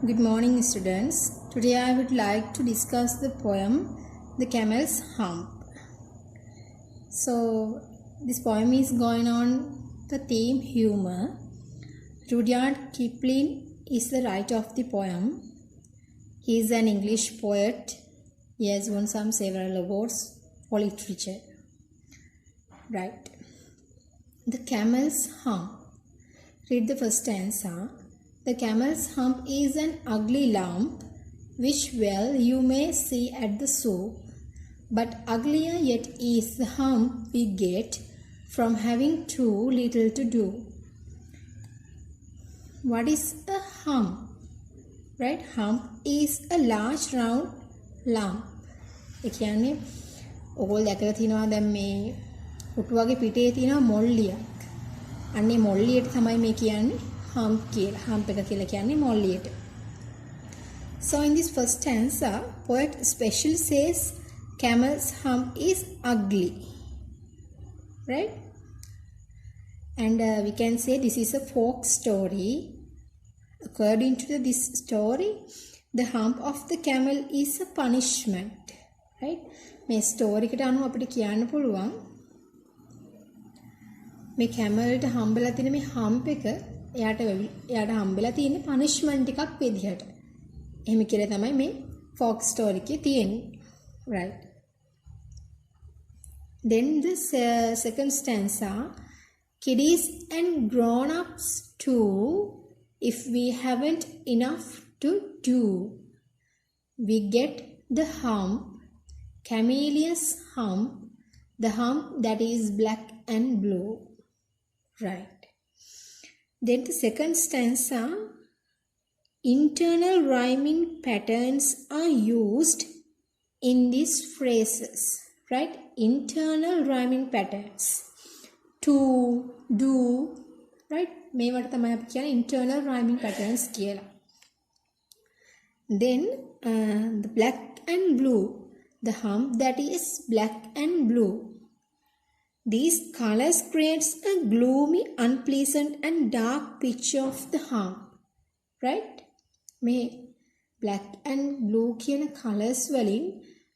Good morning, students. Today I would like to discuss the poem The Camel's Hump. So, this poem is going on the theme humor. Rudyard Kipling is the writer of the poem. He is an English poet. He has won several awards for literature. Right. The Camel's Hump. Read the first stanza. The camel's hump is an ugly lump, which well you may see at the zoo. But uglier yet is the hump we get from having too little to do. What is a hump? Right? Hump is a large round lump. ඒ කියන්නේ ඕගොල්ලෝ දැකලා තියෙනවා දැන් මේ පුටු වගේ පිටේ තියෙනවා මොල්ලියක්. අන්නේ මොල්ලියට තමයි මේ කියන්නේ hump කියලා. hump එක කියලා කියන්නේ මොල්ලියට. So in this first stanza, poet especially says camel's hump is ugly. Right? And we can say this is a folk story. According to this story, the hump of the camel is a punishment. Right? මේ story එකට අනුව අපිට කියන්න පුළුවන් මේ කැමල්ට හම්බෙලා තියෙන මේ හම්ප් එක එයාට හම්බෙලා තියෙන punishment එකක් විදිහට. එහෙම කියලා තමයි මේ folk story එකේ තියෙන්නේ. Right. Then the second stanza, kiddies and grown-ups too, if we haven't enough to do, we get the hump, camellia's hump, the hump that is black and blue. Right. Then the second stanza, internal rhyming patterns are used in these phrases. Right? Internal rhyming patterns. To, do, right? මේවට තමයි අපි කියන්නේ internal rhyming patterns කියලා. Then the black and blue, the hump that is black and blue. These colors creates a gloomy, unpleasant and dark picture of the hump. Right? මේ black and blue කියන colors වලින්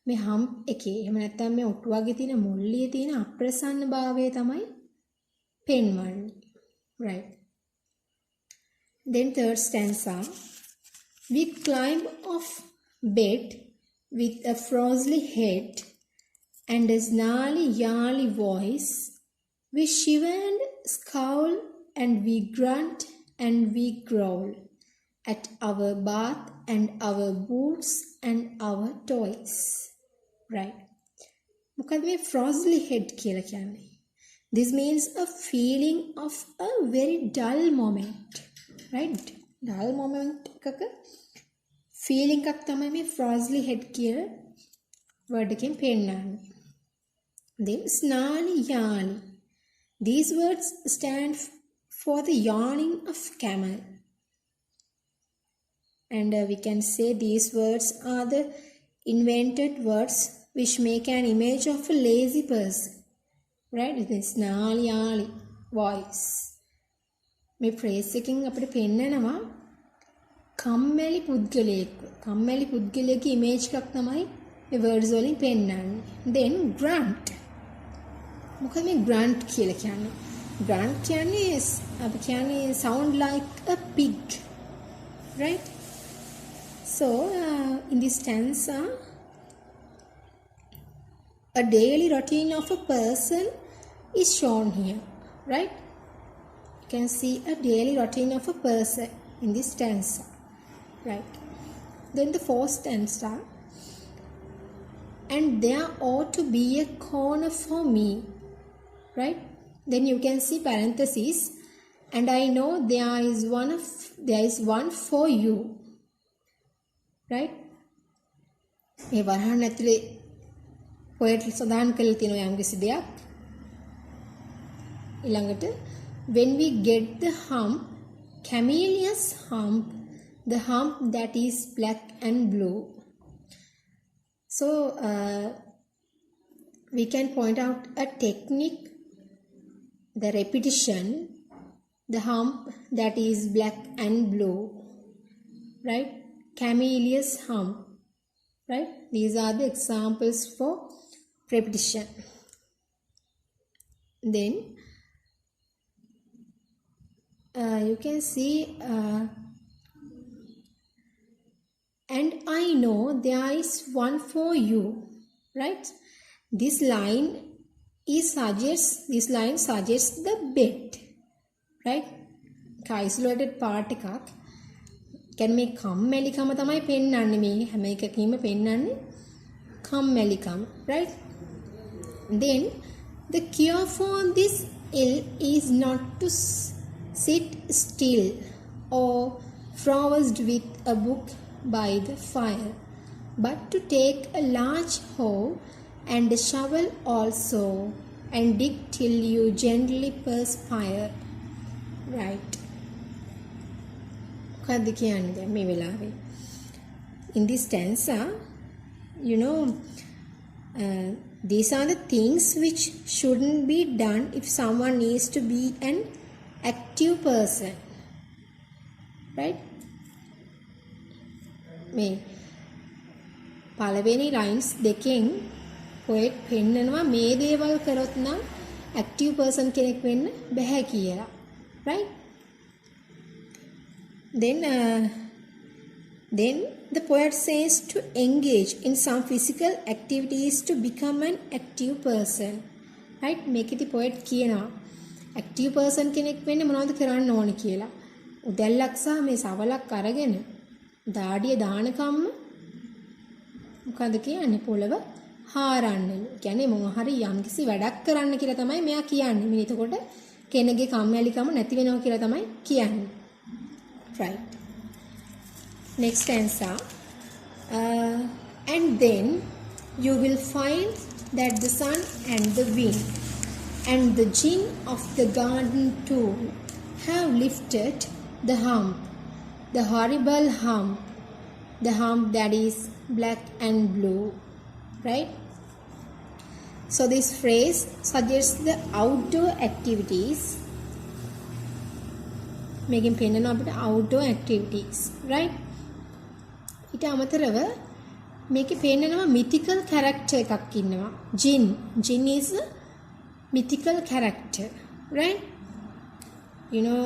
මේ hump එකේ එහෙම නැත්නම් මේ ඔට්ටු වගේ තියෙන මුල්ලියේ තියෙන අප්‍රසන්න භාවය තමයි පෙන්වන්නේ. Right. Then third stanza, we climb off bed with a frowsly head and a snarly yarly voice. We shiver and scowl and we grunt and we growl at our bath and our boots and our toys. Right. මොකද මේ frowsly head කියලා කියන්නේ? This means a feeling of a very dull moment. Right? Dull moment එකක feeling එකක් තමයි මේ frowsly head කියන word එකෙන් පෙන්නන්නේ. Then snarly yarly. These words stand for the yarning of camel. And we can say these words are the invented words which make an image of a lazy person. Right? The snarly yarly voice. මේ phrase එකෙන් අපිට පෙන්නනවා කම්මැලි පුද්ගලයෙක්ගේ image එකක් තමයි මේ words වලින් පෙන්නන්නේ. Then grunt. මොකද මේ grunt කියලා කියන්නේ? Grunt කියන්නේ අපි කියන්නේ sound like a pig. Right? So in this stanza, a daily routine of a person is shown here. Right? You can see a daily routine of a person in this stanza. Right? Then the fourth stanza, and there ought to be a corner for me. Right? Then you can see parentheses, and I know there is one for you. Right? මේ වරහන් ඇතුලේ poet සඳහන් කරලා තියෙනවා යම්කිසි දෙයක්. ඊළඟට when we get the hump, camellia's hump, the hump that is black and blue. So we can point out a technique, the repetition, the hump that is black and blue. right? Camellia's hump, right? These are the examples for repetition. Then you can see and I know there is one for you, right? This line suggests the bed, right? isolated part එකක්. කියන්නේ මේ කම්මැලිකම තමයි පෙන්වන්නේ, මේ හැම එකකීම පෙන්වන්නේ කම්මැලිකම, right? Then the cure for this ill is not to sit still or frowsed with a book by the fire, but to take a large hoe and a shovel also and dig till you gently perspire, right? මොකක්ද කියන්නේ දැන් මේ වෙලාවේ? In this stanza, you know, these are the things which shouldn't be done if someone needs to be an active person, right? මේ පළවෙනි lines දෙකෙන් poet පෙන්නනවා මේ දේවල් කරොත් නම් active person කෙනෙක් වෙන්න බෑ කියලා, right? Then the poet says to engage in some physical activities to become an active person, right? මේකෙදි poet කියනවා active person කෙනෙක් වෙන්න මොනවද කරන්න ඕනේ කියලා. උදැල්ලක් සහ මේ සවලක් අරගෙන දාඩිය දානකම්ම මොකද කියන්නේ පොළව හාරන්නලු. කියන්නේ මොන හරි යම්කිසි වැඩක් කරන්න කියලා තමයි මෙයා කියන්නේ. මේ එතකොට කෙනෙක්ගේ කම්මැලිකම නැති වෙනවා කියලා තමයි කියන්නේ. Right. Next answer. And then you will find that the sun and the wind and the jinn of the garden too have lifted the hump, the horrible hump, the hump that is black and blue, right? So this phrase suggests the outdoor activities. මේකෙන් පෙන්නනවා අපිට outdoor activities, right? ඊට අමතරව මේකේ පෙන්නනවා mythical character එකක් ඉන්නවා. Jinn is a mythical character, right? You know,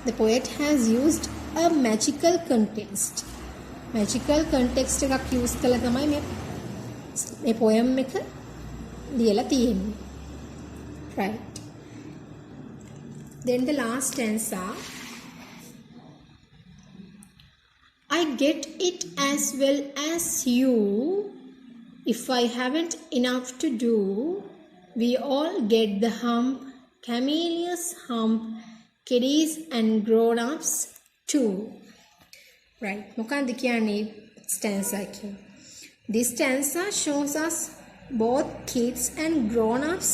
the poet has used a magical context. Magical context එකක් use කළා තමයි මේ poem එක ලියලා තියෙන්නේ, right? Then the last stanza. I get it as well as you. If I haven't enough to do, we all get the hump, camellia's hump, kiddies and grown-ups too. Right. මොකක්ද කියන්නේ stanza එකේ? This stanza shows us both kids and grown-ups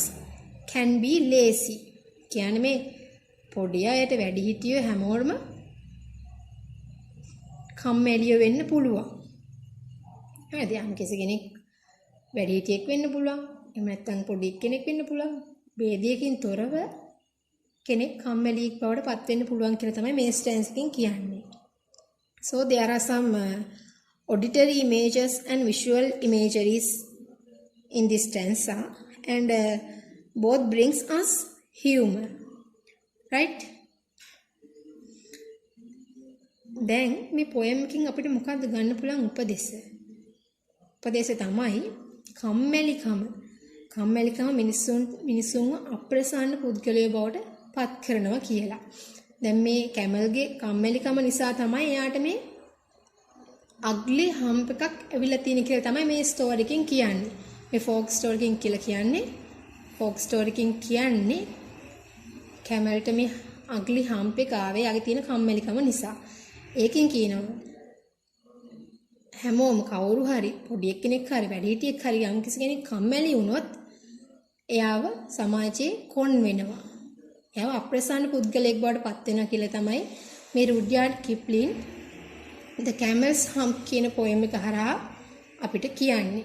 can be lazy. කියන්නේ මේ පොඩි අයට වැඩිහිටියෝ හැමෝම කම්මැලිය වෙන්න පුළුවන්. හරිද? යම් කෙනෙක් වැඩිහිටියෙක් වෙන්න පුළුවන්. එහෙම නැත්නම් පොඩි කෙනෙක් වෙන්න පුළුවන්. ભેදයකින් තොරව කෙනෙක් කම්මැලියෙක් බවට පත් වෙන්න පුළුවන් කියලා තමයි මේ ස්ටැන්ස් එකෙන් කියන්නේ. So there are some auditory images and visual imageries in this stanza, and both brings us humor, right? දැන් මේ poem එකකින් අපිට මොකක්ද ගන්න පුළුවන් උපදේශ? උපදේශය තමයි කම්මැලිකම මිනිසුන්ව අප්‍රසන්න පුද්ගලයෝ බවට පත් කරනවා කියලා. දැන් මේ කැමල්ගේ කම්මැලිකම නිසා තමයි එයාට මේ ugly hump එකක් ඇවිල්ලා තියෙන කියලා තමයි මේ ස්ටෝරි එකකින් කියන්නේ. මේ folk story එකකින් කියලා කියන්නේ folk story එකකින් කියන්නේ කැමල්ට මේ ugly hump එක ආවේ යාගේ තියෙන කම්මැලිකම නිසා. ඒකෙන් කියනවා හැමෝම කවුරු හරි පොඩි එක්කෙනෙක් හරි වැඩිහිටියෙක් හරි යම් කිසි කෙනෙක් කම්මැලි වුණොත් එයාව සමාජයේ කොන් වෙනවා. එයාව අප්‍රසන්න පුද්ගලයෙක් බවට පත් වෙනවා කියලා තමයි මේ රුඩ්යාඩ් කිප්ලින් The Camel's Hump කියන poem එක හරහා අපිට කියන්නේ.